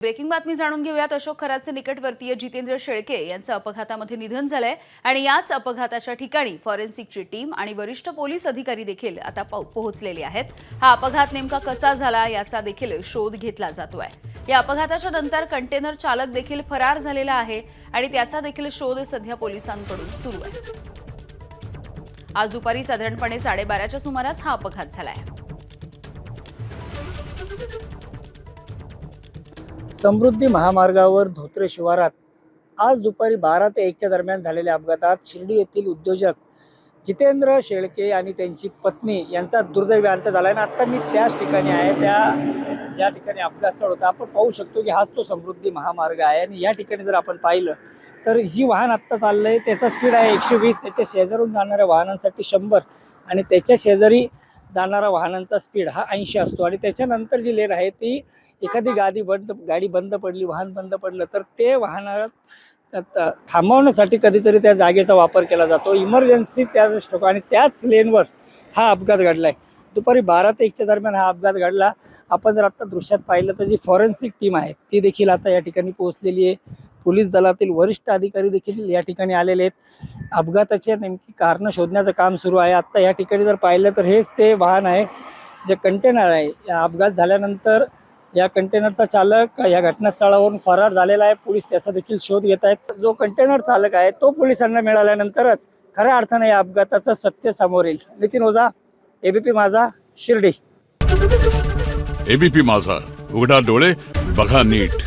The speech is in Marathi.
ब्रेकिंग बातमी जाणून घेऊयात। अशोक खराचे निकटवर्तीय जितेंद्र शेळके यांचं अपघातामध्ये निधन झालंय आणि याच अपघाताच्या ठिकाणी फॉरेन्सिकची टीम आणि वरिष्ठ पोलीस अधिकारी देखील आता पोहोचलेले आहेत। हा अपघात नेमका कसा झाला याचा देखील शोध घेतला जातोय। या अपघाताच्या नंतर कंटेनर चालक देखील फरार झालेला आहे आणि त्याचा देखील शोध सध्या पोलिसांकडून सुरू आहे। आज दुपारी साधारणपणे 12:30च्या सुमारास हा अपघात झालाय। समृद्धी महामार्गावर धोत्रे शिवारात आज दुपारी 12 ते 1च्या दरम्यान झालेल्या अपघातात शिर्डी येथील उद्योजक जितेंद्र शेळके आणि त्यांची पत्नी यांचा दुर्दैवी अंत झाला आहे। आता मी त्याच ठिकाणी आहे, ज्या ठिकाणी अपघात स्थळ होता। आपण पाहू शकतो की हाच तो समृद्धी महामार्ग आहे आणि या ठिकाणी जर आपण पाहिलं तर जी वाहन आत्ता चाललंय त्याचा स्पीड आहे 120, त्याच्या शेजारून जाणाऱ्या वाहनांसाठी 100 आणि त्याच्या शेजारी जाणारा वाहनांचा स्पीड हा 80 असतो आणि त्याच्यानंतर जी लेन आहे ती एखादी गाडी बंद पडली, वाहन बंद पडलं तर ते वाहनात थांबवण्यासाठी कधीतरी त्या जागेचा वापर केला जातो। इमर्जन्सी त्याच असतो आणि त्याच लेनवर हा अपघात घडलाय। दुपारी 12 ते 1च्या दरम्यान हा अपघात घडला। आपण जर आता दृश्यात पाहिलं तर जी फॉरेन्सिक टीम आहे ती देखील आता या ठिकाणी पोहोचलेली आहे। पोलीस दलातील वरिष्ठ अधिकारी देखील या ठिकाणी आलेले आहेत। अपघाताचे नेमकी कारणं शोधण्याचं काम सुरू आहे। आता या ठिकाणी जर पाहिलं तर हेच ते वाहन आहे जे कंटेनर आहे। या अपघात झाल्यानंतर या कंटेनरचा चालक या घटनास्थळावरून फरार झालेला आहे। पोलीस त्याचा देखील शोध घेत आहेत। जो कंटेनर चालक आहे तो पोलिसांना मिळाल्यानंतरच खऱ्या अर्थाने या अपघाताचं सत्य समोर येईल। नितीन ओझा, एबीपी माझा, शिर्डी। एबीपी माझा, उघडा डोळे बघा नीट।